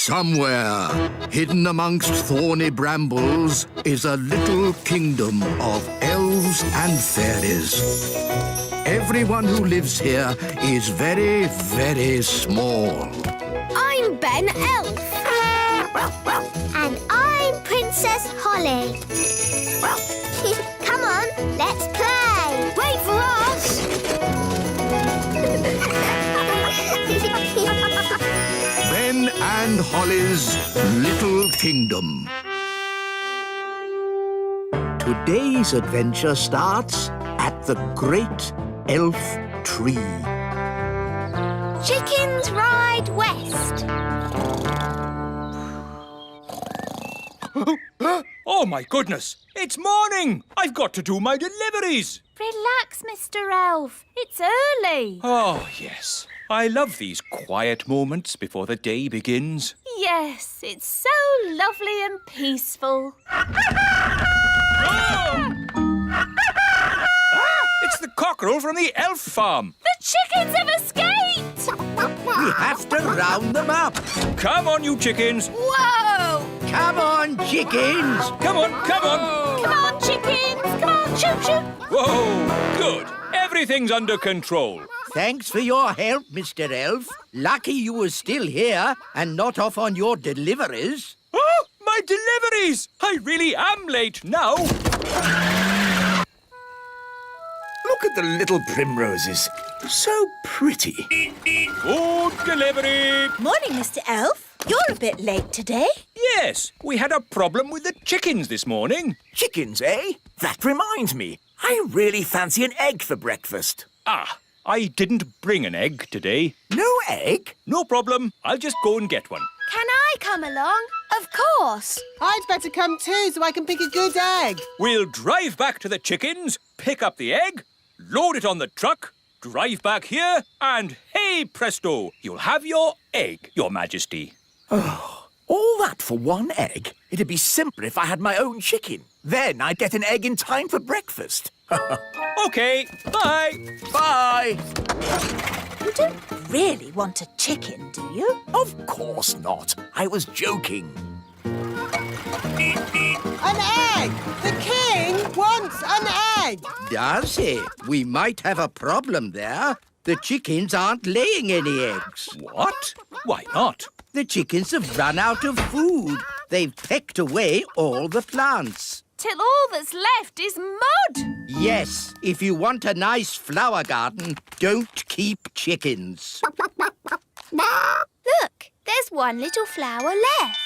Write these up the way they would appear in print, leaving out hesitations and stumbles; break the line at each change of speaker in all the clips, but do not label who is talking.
Somewhere, hidden amongst thorny brambles, is a little kingdom of elves and fairies. Everyone who lives here is very, very small.
I'm Ben Elf.
And I'm Princess Holly. Come on, let's play.
Wait for us.
Ben and Holly's Little Kingdom. Today's adventure starts at the Great Elf Tree.
Chickens ride west.
Oh, my goodness! It's morning! I've got to do my deliveries!
Relax, Mr. Elf. It's early.
Oh, yes. I love these quiet moments before the day begins.
Yes, it's so lovely and peaceful.
It's the cockerel from the elf farm.
The chickens have escaped!
We have to round them up.
Come on, you chickens.
Whoa!
Come on, chickens.
Come on, come on.
Come on, chickens! Come on, choo-choo!
Whoa, good. Everything's under control.
Thanks for your help, Mr. Elf. Lucky you were still here and not off on your deliveries.
Oh, my deliveries! I really am late now.
Look at the little primroses. So pretty.
Food delivery.
Morning, Mr. Elf. You're a bit late today.
Yes, we had a problem with the chickens this morning.
Chickens, eh? That reminds me. I really fancy an egg for breakfast.
Ah, I didn't bring an egg today.
No egg?
No problem. I'll just go and get one.
Can I come along? Of course.
I'd better come too so I can pick a good egg.
We'll drive back to the chickens, pick up the egg, load it on the truck, drive back here, and hey presto, you'll have your egg, Your Majesty.
Oh, all that for one egg? It'd be simpler if I had my own chicken. Then I'd get an egg in time for breakfast.
OK, bye.
Bye.
You don't really want a chicken, do you?
Of course not. I was joking.
An egg! The king wants an egg!
Does he? We might have a problem there. The chickens aren't laying any eggs.
What? Why not?
The chickens have run out of food. They've pecked away all the plants.
Till all that's left is mud.
Yes, if you want a nice flower garden, don't keep chickens.
Look, there's one little flower left.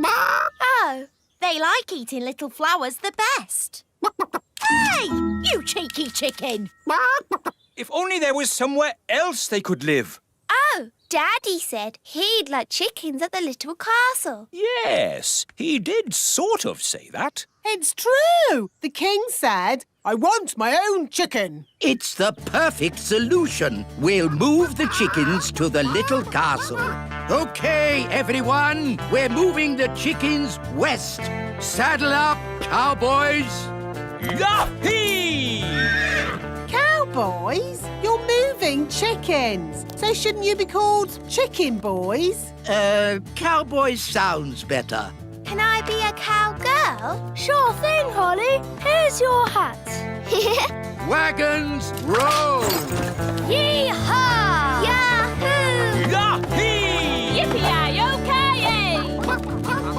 Oh, they like eating little flowers the best.
Hey, you cheeky chicken!
If only there was somewhere else they could live.
Oh, Daddy said he'd like chickens at the little castle.
Yes, he did sort of say that.
It's true! The king said, I want my own chicken.
It's the perfect solution. We'll move the chickens to the little castle. OK, everyone, we're moving the chickens west. Saddle up, cowboys.
Yahee!
Cowboys? You're moving chickens. So shouldn't you be called chicken boys?
Cowboys sounds better.
Can I be a cowgirl? Sure thing, Holly. Here's your hat.
Wagons, roll!
Yee-haw! Yahoo!
Yahee!
Yippee-yi-yo-ki-yay!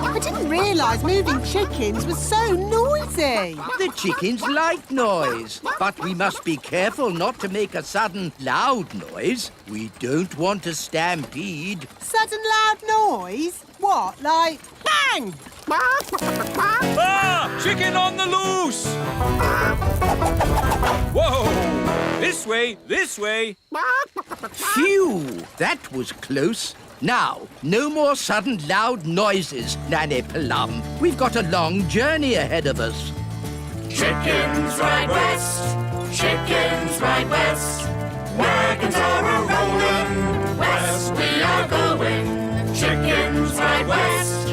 I didn't realise moving chickens was so noisy.
The chickens like noise, but we must be careful not to make a sudden loud noise. We don't want a stampede.
Sudden loud noise? What, like bang?
Ah! Chicken on the loose! Whoa! This way, this way.
Phew! That was close. Now, no more sudden loud noises, Nanny Plum. We've got a long journey ahead of us.
Chickens ride west, chickens ride west. Wagons are a-rolling, west we are going. Chickens ride west,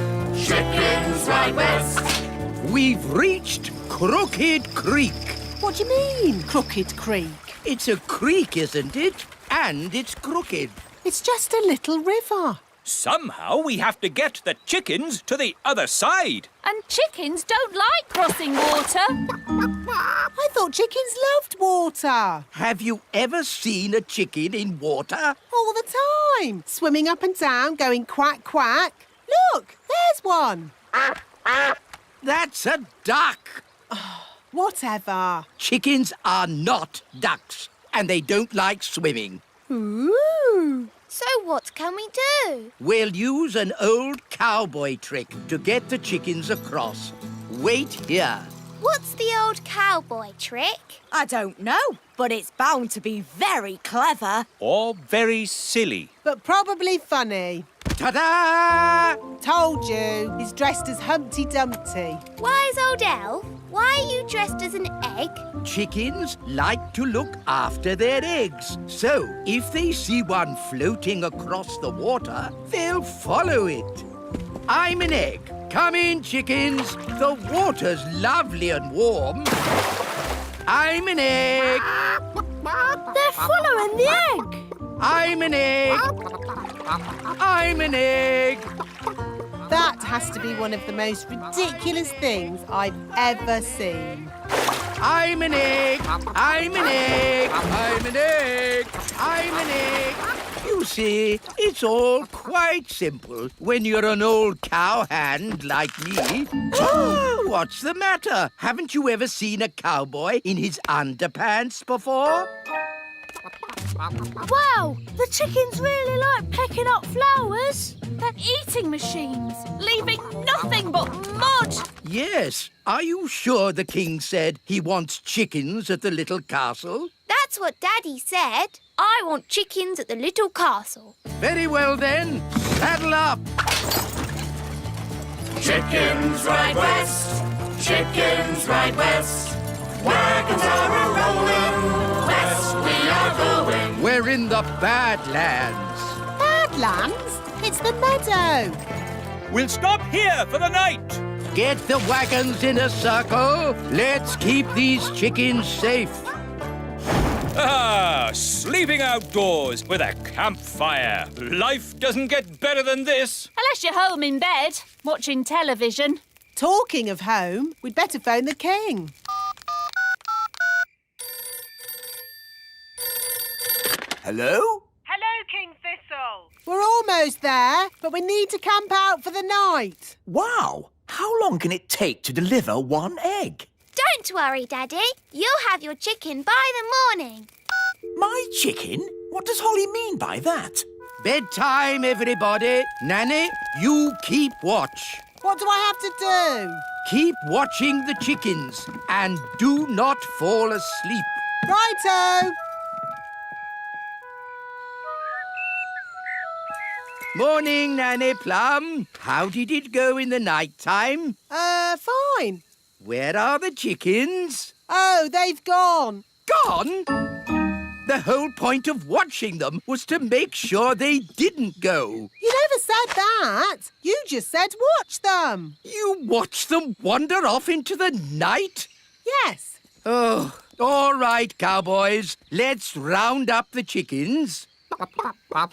chickens ride west.
We've reached Crooked Creek.
What do you mean, Crooked Creek?
It's a creek, isn't it? And it's crooked.
It's just a little river.
Somehow we have to get the chickens to the other side.
And chickens don't like crossing water.
I thought chickens loved water.
Have you ever seen a chicken in water?
All the time. Swimming up and down, going quack, quack. Look, there's one.
That's a duck.
Whatever.
Chickens are not ducks, and they don't like swimming.
Ooh.
So what can we do?
We'll use an old cowboy trick to get the chickens across. Wait here.
What's the old cowboy trick?
I don't know, but it's bound to be very clever.
Or very silly.
But probably funny.
Ta-da!
Told you, he's dressed as Humpty Dumpty.
Wise old elf, why are you dressed as an egg?
Chickens like to look after their eggs. So, if they see one floating across the water, they'll follow it. I'm an egg. Come in, chickens. The water's lovely and warm. I'm an egg.
They're following the egg.
I'm an egg. I'm an egg.
That has to be one of the most ridiculous things I've ever seen.
I'm an egg. I'm an egg. I'm an egg. I'm an egg. You see, it's all quite simple when you're an old cowhand like me. What's the matter? Haven't you ever seen a cowboy in his underpants before?
Wow, the chickens really like pecking up flowers. They're eating machines, leaving nothing but mud.
Yes. Are you sure the king said he wants chickens at the little castle?
That's what Daddy said. I want chickens at the little castle.
Very well then. Saddle up.
Chickens ride west, chickens ride west. Wagons are a-rolling, west we are going.
We're in the Badlands.
Badlands? It's the meadow.
We'll stop here for the night.
Get the wagons in a circle. Let's keep these chickens safe.
Ah, sleeping outdoors with a campfire. Life doesn't get better than this.
Unless you're home in bed, watching television.
Talking of home, we'd better phone the king.
Hello?
Hello, King Thistle. We're almost there, but we need to camp out for the night.
Wow! How long can it take to deliver one egg?
Don't worry, Daddy. You'll have your chicken by the morning.
My chicken? What does Holly mean by that?
Bedtime, everybody. Nanny, you keep watch.
What do I have to do?
Keep watching the chickens and do not fall asleep.
Righto.
Morning, Nanny Plum. How did it go in the night time?
Fine.
Where are the chickens?
Oh, they've gone.
Gone? The whole point of watching them was to make sure they didn't go.
You never said that. You just said watch them.
You watched them wander off into the night?
Yes.
Oh, all right, cowboys. Let's round up the chickens.
Come back,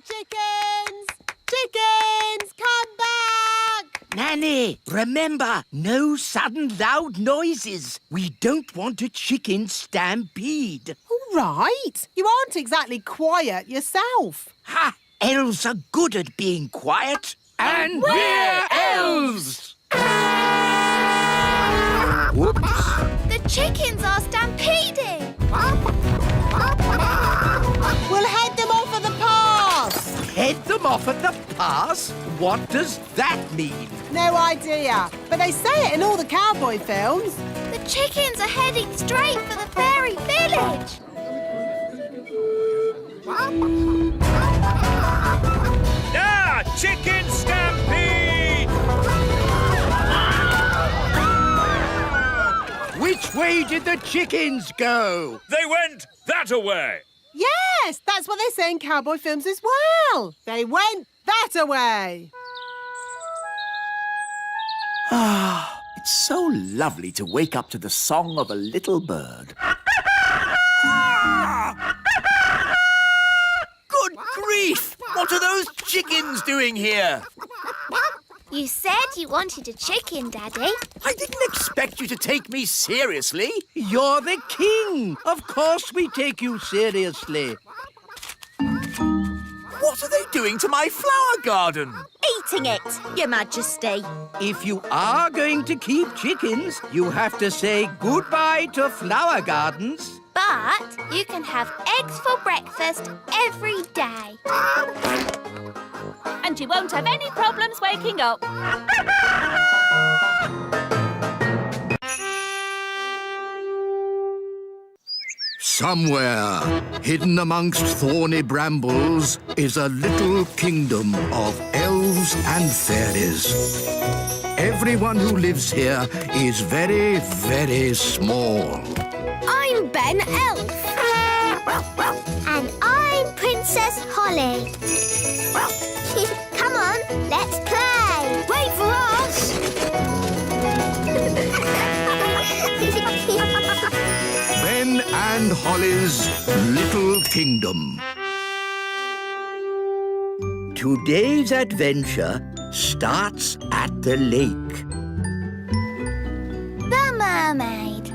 chickens! Chickens, come back!
Nanny, remember, no sudden loud noises. We don't want a chicken stampede.
All right. You aren't exactly quiet yourself.
Ha! Elves are good at being quiet. And we're elves! Whoops.
The chickens are stampeding.
We'll head them off at the pass.
Head them off at the pass? What does that mean?
No idea. But they say it in all the cowboy films.
The chickens are heading straight for the fairy village.
Ah, chicken stampede!
Which way did the chickens go?
They went that-a-way.
Yes, that's what they say in cowboy films as well. They went that-a-way.
Ah, it's so lovely to wake up to the song of a little bird.
Good grief!
What are those chickens doing here?
You said you wanted a chicken, Daddy.
I didn't expect you to take me seriously.
You're the king. Of course we take you seriously.
What are they doing to my flower garden?
Eating it, Your Majesty.
If you are going to keep chickens, you have to say goodbye to flower gardens.
But you can have eggs for breakfast every day.
And you won't have any problems waking up.
Somewhere, hidden amongst thorny brambles, is a little kingdom of elves and fairies. Everyone who lives here is very, very small.
I'm Ben Elf. And I'm Princess Holly. Come on, let's play. Wait for us.
Ben and Holly's Little Kingdom. Today's adventure starts at the lake.
The mermaid.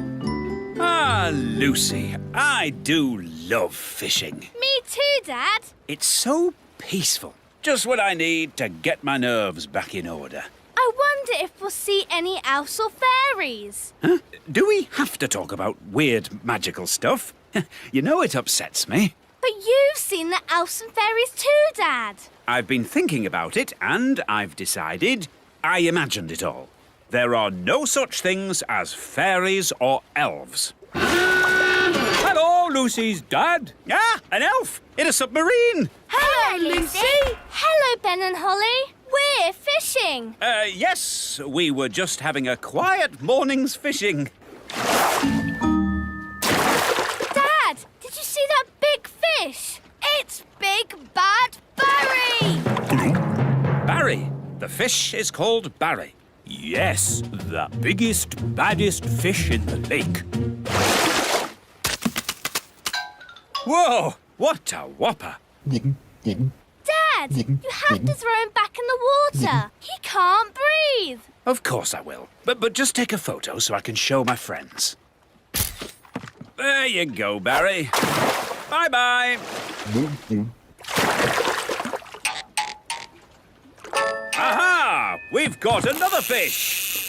Ah, Lucy, I do love fishing.
Me too, Dad.
It's so peaceful. Just what I need to get my nerves back in order.
I wonder if we'll see any elves or fairies.
Huh? Do we have to talk about weird magical stuff? You know it upsets me.
But you've seen the elves and fairies too, Dad.
I've been thinking about it and I've decided I imagined it all. There are no such things as fairies or elves.
Hello, Lucy's dad.
Ah, an elf in a submarine.
Hello, Lucy. Hello, Ben and Holly. We're fishing.
Yes, we were just having a quiet morning's fishing.
Dad, did you see that big fish? It's Big Bad Barry.
Barry. The fish is called Barry.
Yes, the biggest, baddest fish in the lake.
Whoa, what a whopper.
Dad, you have to throw him back in the water. He can't breathe.
Of course I will. But just take a photo so I can show my friends. There you go, Barry. Bye-bye. Aha! We've got another fish.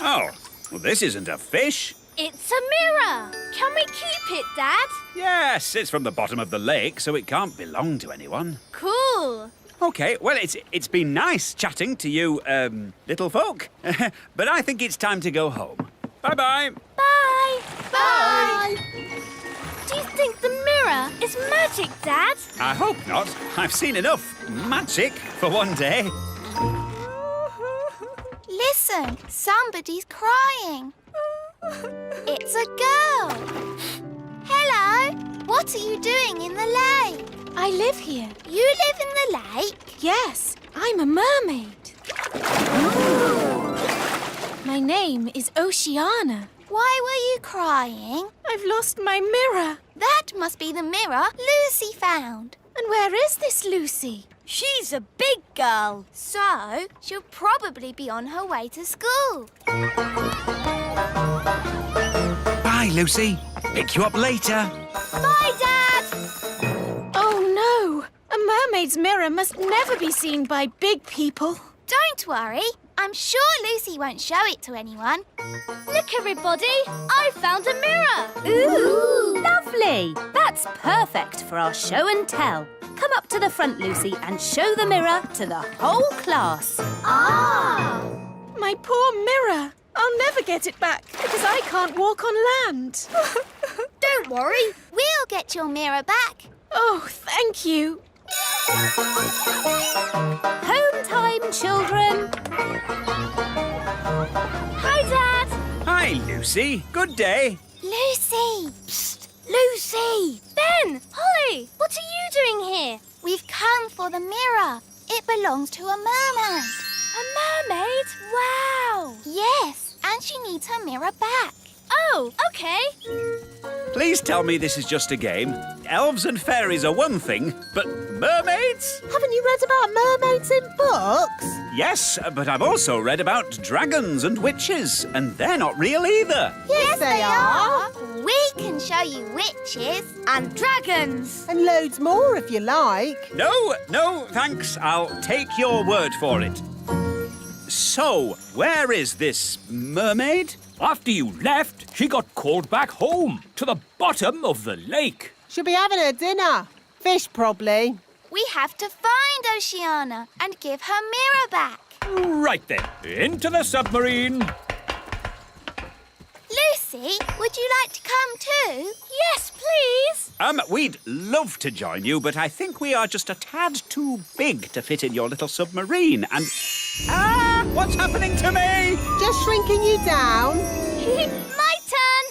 Oh, well, this isn't a fish.
It's a mirror. Can we keep it, Dad?
Yes, it's from the bottom of the lake, so it can't belong to anyone.
Cool.
Okay, well, it's been nice chatting to you, little folk. But I think it's time to go home. Bye-bye.
Bye. Bye. Do you think the mirror is magic, Dad?
I hope not. I've seen enough magic for one day.
Listen, somebody's crying. It's a girl. Hello. What are you doing in the lake?
I live here.
You live in the lake?
Yes, I'm a mermaid. My name is Oceana.
Why were you crying?
I've lost my mirror.
That must be the mirror Lucy found.
And where is this Lucy?
She's a big girl. So, she'll probably be on her way to school.
Bye, Lucy. Pick you up later.
Bye, Dad!
Oh, no. A mermaid's mirror must never be seen by big people.
Don't worry. I'm sure Lucy won't show it to anyone.
Look, everybody. I found a mirror.
Ooh, lovely. That's perfect for our show and tell. Come up to the front, Lucy, and show the mirror to the whole class.
Ah!
My poor mirror. I'll never get it back because I can't walk on land.
Don't worry. We'll get your mirror back.
Oh, thank you.
Home time, children.
Hi, Dad.
Hi, Lucy. Good day.
Lucy! Psst! Lucy!
Ben, Holly, what are you doing here?
We've come for the mirror. It belongs to a mermaid.
A mermaid? Wow.
Yes, and she needs her mirror back.
Oh, OK.
Please tell me this is just a game. Elves and fairies are one thing, but mermaids?
Haven't you read about mermaids in books?
Yes, but I've also read about dragons and witches, and they're not real either.
Yes, they are. We can show you witches
And dragons.
And loads more if you like.
No, thanks. I'll take your word for it. So, where is this mermaid?
After you left, she got called back home to the bottom of the lake.
She'll be having her dinner. Fish, probably.
We have to find Oceana and give her mirror back.
Right then, into the submarine.
Lucy, would you like to come too?
Yes, please.
We'd love to join you, but I think we are just a tad too big to fit in your little submarine. And what's happening to me?
Just shrinking you down.
My turn.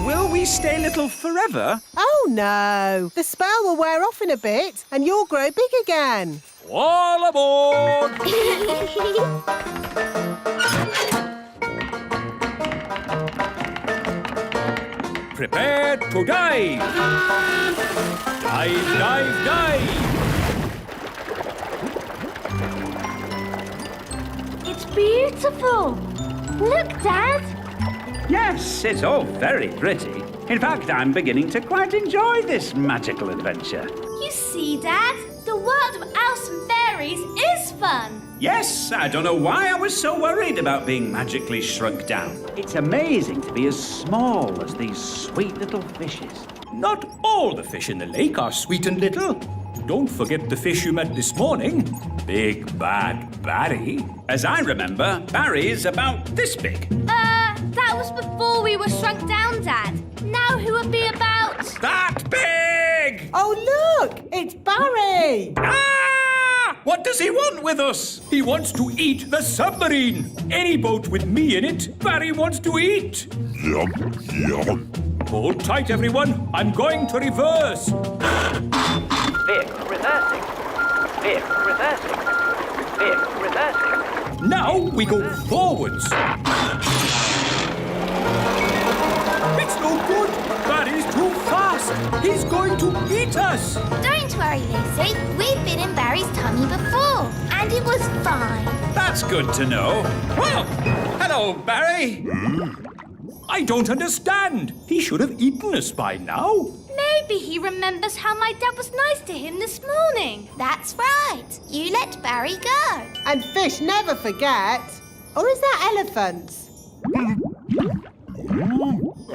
Will we stay little forever?
Oh, no. The spell will wear off in a bit and you'll grow big again.
All aboard! Prepare to dive! Dive, dive, dive!
It's beautiful. Look, Dad.
Yes, it's all very pretty. In fact, I'm beginning to quite enjoy this magical adventure.
You see, Dad, the world of elves and fairies is fun.
Yes, I don't know why I was so worried about being magically shrunk down. It's amazing to be as small as these sweet little fishes.
Not all the fish in the lake are sweet and little. Don't forget the fish you met this morning. Big Bad Barry.
As I remember, Barry's about this big.
That was before we were shrunk down, Dad. Now who would be about...
That big!
Oh, look! It's Barry!
Ah! What does he want with us?
He wants to eat the submarine. Any boat with me in it, Barry wants to eat.
Yum, yum.
Hold tight, everyone. I'm going to reverse.
Vehicle reversing. Vehicle reversing. Vehicle reversing.
Now we go forwards. It's no good. Barry's too fast. He's going to eat us.
Don't worry, Lucy. We've been in Barry's tummy before, and it was fine.
That's good to know. Well, hello, Barry.
I don't understand. He should have eaten us by now.
Maybe he remembers how my dad was nice to him this morning.
That's right. You let Barry go.
And fish never forget. Or is that elephants?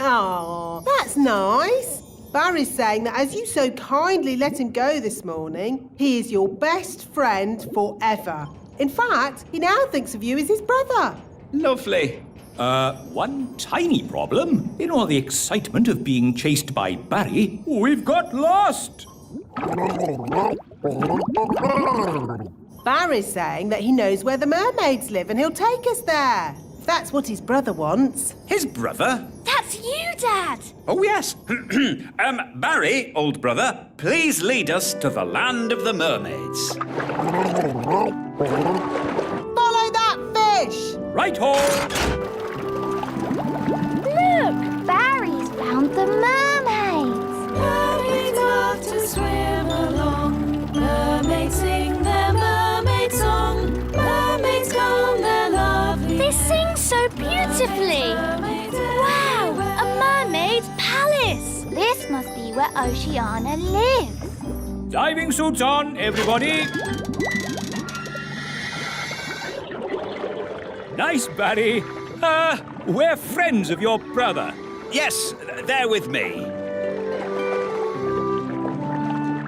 Oh, that's nice. Barry's saying that as you so kindly let him go this morning, he is your best friend forever. In fact, he now thinks of you as his brother.
Lovely.
One tiny problem. In all the excitement of being chased by Barry, we've got lost.
Barry's saying that he knows where the mermaids live and he'll take us there. That's what his brother wants.
His brother?
That's you, Dad.
Oh, yes. Barry, old brother, please lead us to the land of the mermaids.
Follow that fish!
Right-ho!
Look, Barry's found the mermaids.
Mermaids love to swim along. Mermaids sing their mermaid song. Mermaids come, they're lovely.
They sing so beautifully. Wow, a mermaid's palace.
This must be where Oceana lives.
Diving suits on, everybody. Nice, Barry. We're friends of your brother.
Yes, they're with me.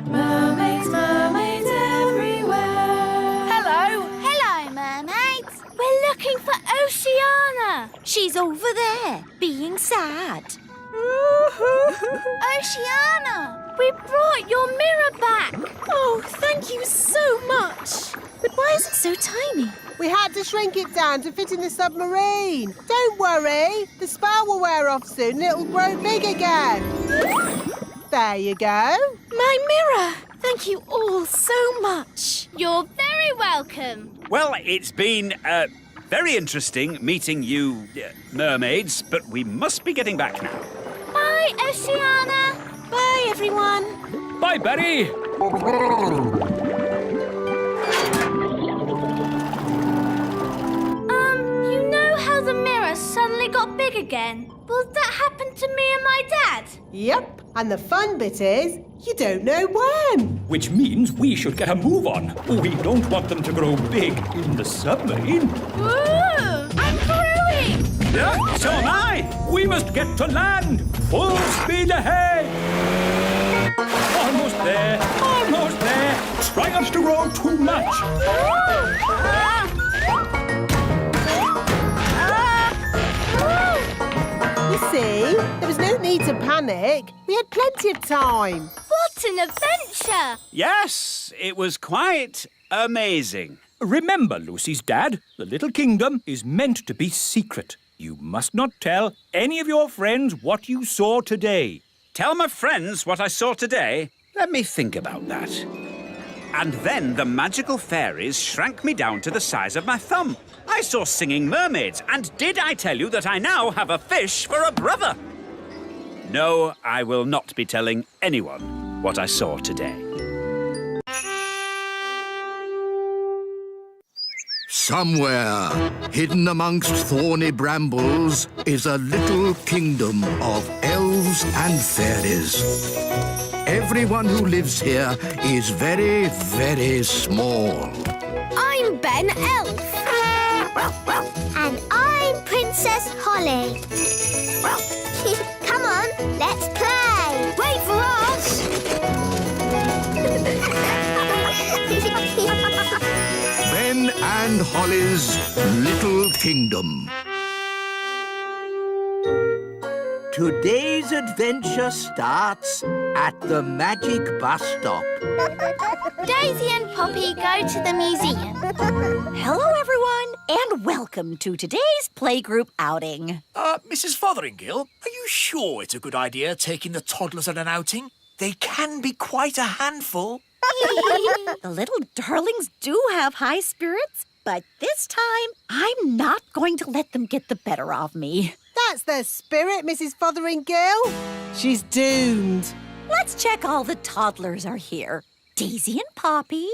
Mermaids, mermaids everywhere.
Hello.
Hello, mermaids.
We're looking for Oceana.
She's over there, being sad.
Oceana.
We brought your mirror back.
Oh, thank you so much. But why is it so tiny?
We had to shrink it down to fit in the submarine. Don't worry, the spell will wear off soon and it'll grow big again. There you go.
My mirror. Thank you all so much.
You're very welcome.
Well, it's been, very interesting meeting you, mermaids, but we must be getting back now.
Bye, Oceana.
Bye, everyone.
Bye, Berry.
You know how the mirror suddenly got big again? Will that happen to me and my dad?
Yep, and the fun bit is, you don't know when.
Which means we should get a move on. We don't want them to grow big in the submarine.
Ooh, I'm growing!
Yeah, so am I. We must get to land. Full speed ahead. Almost there. Almost there. Try not to grow too much.
You see, there was no need to panic. We had plenty of time.
What an adventure!
Yes, it was quite amazing.
Remember, Lucy's dad, the little kingdom is meant to be secret. You must not tell any of your friends what you saw today.
Tell my friends what I saw today? Let me think about that. And then the magical fairies shrank me down to the size of my thumb. I saw singing mermaids, and did I tell you that I now have a fish for a brother? No, I will not be telling anyone what I saw today.
Somewhere, hidden amongst thorny brambles, is a little kingdom of elves and fairies. Everyone who lives here is very, very small.
I'm Ben Elf. And I'm Princess Holly. Come on, let's play. Wait for us.
Ben and Holly's Little Kingdom.
Today's adventure starts at the magic bus stop.
Daisy and Poppy go to the museum.
Hello, everyone, and welcome to today's playgroup outing.
Mrs. Fotheringill, are you sure it's a good idea taking the toddlers on an outing? They can be quite a handful.
The little darlings do have high spirits, but this time I'm not going to let them get the better of me.
That's their spirit, Mrs. Fotheringill. She's doomed.
Let's check all the toddlers are here. Daisy and Poppy.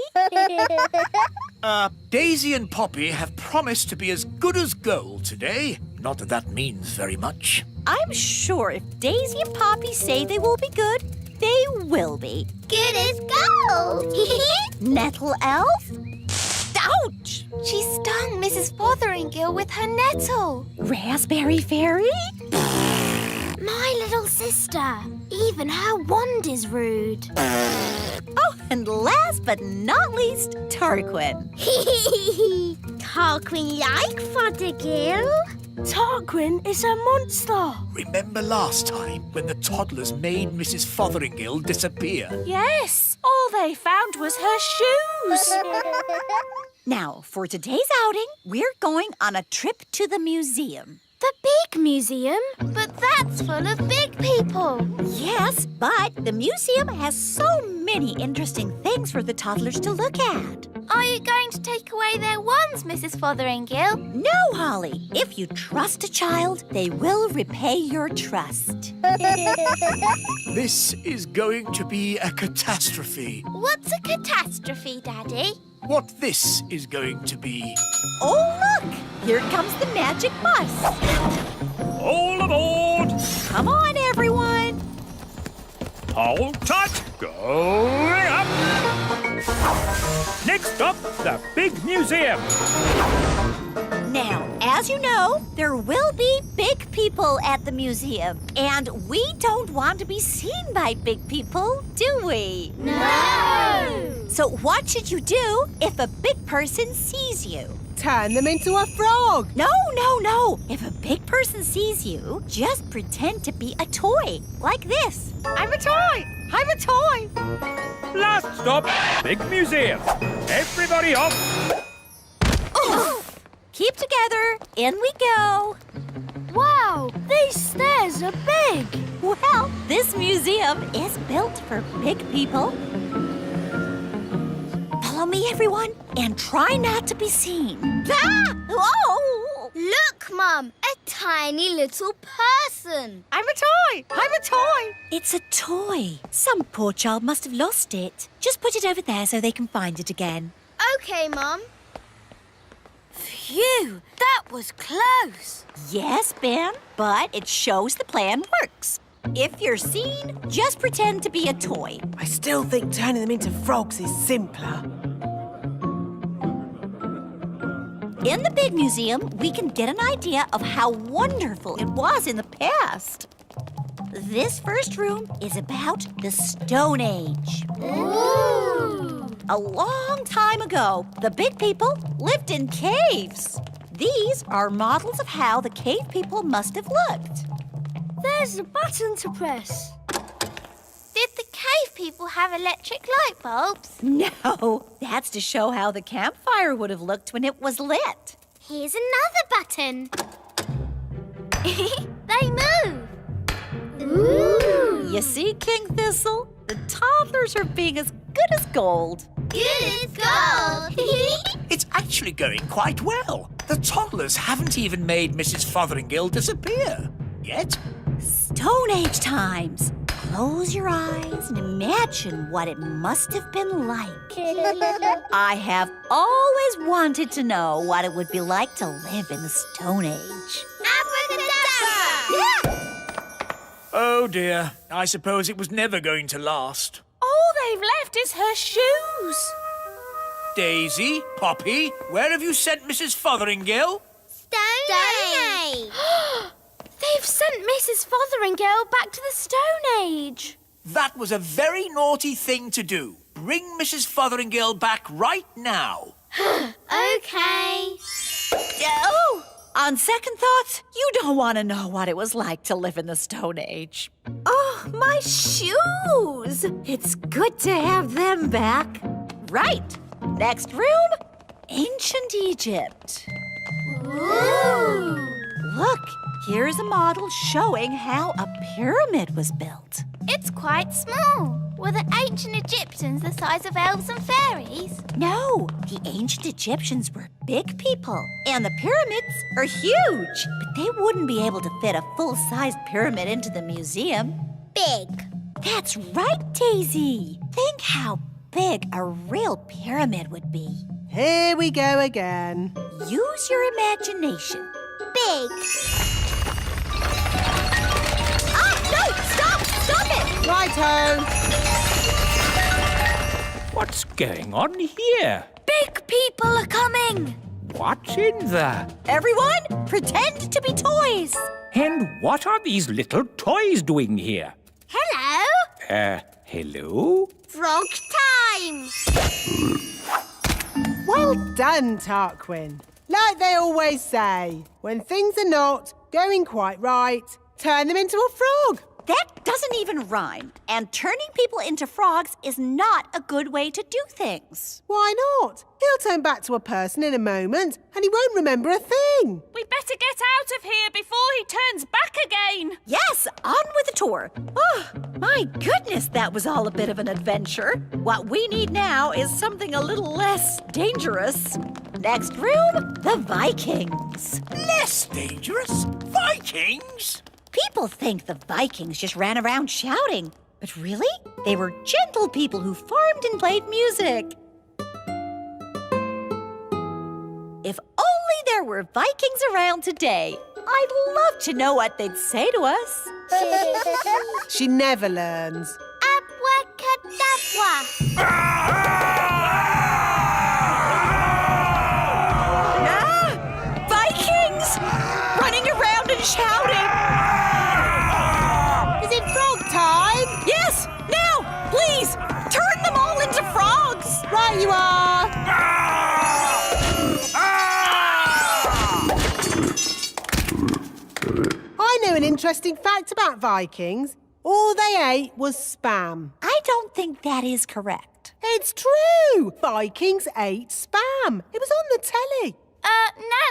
Daisy and Poppy have promised to be as good as gold today. Not that that means very much.
I'm sure if Daisy and Poppy say they will be good, they will be.
Good as gold.
Nettle Elf? Ouch!
She stung Mrs. Fotheringill with her nettle.
Raspberry Fairy?
My little sister. Even her wand is rude.
Oh, and last but not least, Tarquin.
Tarquin like Fothergill.
Tarquin is a monster.
Remember last time when the toddlers made Mrs. Fotheringill disappear?
Yes, all they found was her shoes.
Now, for today's outing, we're going on a trip to the museum.
The big museum? But that's full of big people.
Yes, but the museum has so many interesting things for the toddlers to look at.
Are you going to take away their wands, Mrs. Fotheringill?
No, Holly. If you trust a child, they will repay your trust.
This is going to be a catastrophe.
What's a catastrophe, Daddy?
What this is going to be.
Oh, look! Here comes the magic bus.
All aboard!
Come on, everyone.
Hold tight! Going up! Next stop, the big museum.
Now, as you know, there will be big people at the museum. And we don't want to be seen by big people, do we?
No!
So what should you do if a big person sees you?
Turn them into a frog.
No. If a big person sees you, just pretend to be a toy, like this. I'm a toy. I'm a toy.
Last stop, big museum. Everybody off.
Oh. Keep together. In we go.
Wow, these stairs are big.
Well, this museum is built for big people. Follow me, everyone, and try not to be seen. Ah! Whoa!
Look, Mum, a tiny little person.
I'm a toy! I'm a toy!
It's a toy. Some poor child must have lost it. Just put it over there so they can find it again.
OK, Mum.
Phew, that was close.
Yes, Ben, but it shows the plan works. If you're seen, just pretend to be a toy.
I still think turning them into frogs is simpler.
In the big museum, we can get an idea of how wonderful it was in the past. This first room is about the Stone Age.
Ooh!
A long time ago, the big people lived in caves. These are models of how the cave people must have looked.
There's a button to press.
Did the cave people have electric light bulbs?
No, that's to show how the campfire would have looked when it was lit.
Here's another button. They move. Ooh!
You see, King Thistle? The toddlers are being as good as gold.
Good as gold.
It's actually going quite well. The toddlers haven't even made Mrs. Fotheringill disappear. Yet.
Stone Age times. Close your eyes and imagine what it must have been like. I have always wanted to know what it would be like to live in the Stone Age.
Abracadabra!
Oh dear, I suppose it was never going to last.
All they've left is her shoes.
Daisy, Poppy, where have you sent Mrs. Fotheringill?
Stone Age.
They've sent Mrs. Fotheringill back to the Stone Age.
That was a very naughty thing to do. Bring Mrs. Fotheringill back right now.
OK.
Oh! On second thoughts, you don't want to know what it was like to live in the Stone Age.
Oh, my shoes! It's good to have them back.
Right. Next room, Ancient Egypt.
Ooh!
Look, here's a model showing how a pyramid was built.
It's quite small. Were the ancient Egyptians the size of elves and fairies?
No, the ancient Egyptians were big people, and the pyramids are huge. But they wouldn't be able to fit a full-sized pyramid into the museum.
Big.
That's right, Daisy. Think how big a real pyramid would be.
Here we go again.
Use your imagination.
Big.
No! Stop! Stop it!
Righto.
What's going on here?
Big people are coming.
What's in there?
Everyone, pretend to be toys.
And what are these little toys doing here?
Hello.
Hello?
Frog time.
Well done, Tarquin. Like they always say, when things are not going quite right, turn them into a frog.
That doesn't even rhyme. And turning people into frogs is not a good way to do things.
Why not? He'll turn back to a person in a moment and he won't remember a thing.
We better get out of here before he turns back again.
Yes, on with the tour. Oh, my goodness, that was all a bit of an adventure. What we need now is something a little less dangerous. Next room, the Vikings.
Less dangerous? Vikings?
People think the Vikings just ran around shouting. But really, they were gentle people who farmed and played music. If only there were Vikings around today. I'd love to know what they'd say to us.
She never learns.
Abracadabra.
Vikings! Running around and shouting.
Is it frog time?
Yes, now, please, turn them all into frogs.
Right you are. I know an interesting fact about Vikings. All they ate was spam.
I don't think that is correct.
It's true. Vikings ate spam. It was on the telly.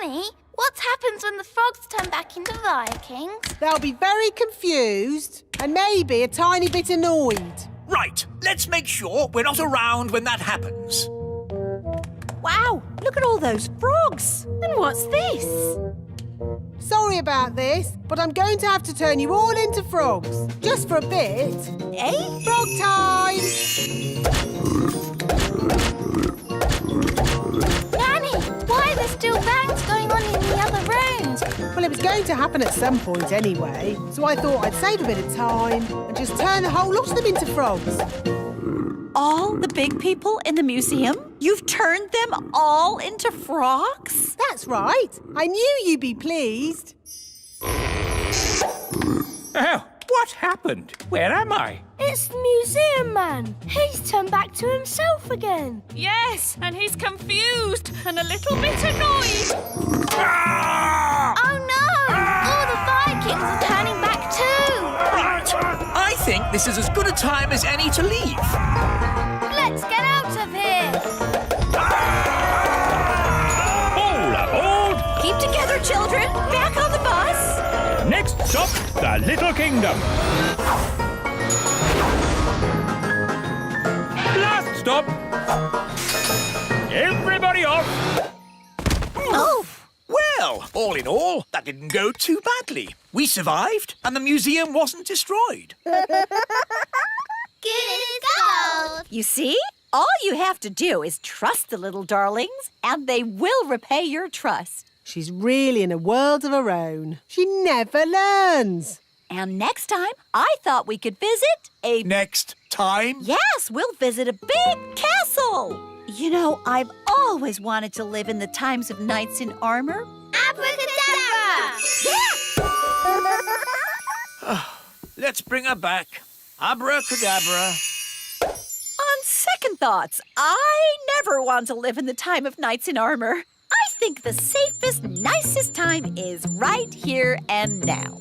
Nanny, what happens when the frogs turn back into Vikings?
They'll be very confused and maybe a tiny bit annoyed.
Right, let's make sure we're not around when that happens.
Wow, look at all those frogs.
And what's this?
Sorry about this, but I'm going to have to turn you all into frogs. Just for a bit.
Eh?
Frog time!
Nanny, why are there still bangs going on in the other rooms?
Well, it was going to happen at some point anyway, so I thought I'd save a bit of time and just turn the whole lot of them into frogs.
All the big people in the museum? You've turned them all into frogs?
That's right. I knew you'd be pleased.
Oh, what happened? Where am I?
It's the museum man. He's turned back to himself again. Yes, and he's confused and a little bit annoyed.
Oh no! All the Vikings are turning back too!
Right. I think this is as good a time as any to leave.
Let's get out of here!
All aboard!
Keep together, children. Back on the bus.
Next stop, the Little Kingdom. Last stop. Everybody off.
Oh,
Well, all in all, that didn't go too badly. We survived, and the museum wasn't destroyed.
Good as gold!
you see? All you have to do is trust the little darlings, and they will repay your trust.
She's really in a world of her own. She never learns.
And next time, I thought we could visit a...
Next time?
Yes, we'll visit a big castle. You know, I've always wanted to live in the times of knights in armor.
Abracadabra!
Let's bring her back. Abracadabra.
On second thoughts, I never want to live in the time of knights in armor. I think the safest, nicest time is right here and now.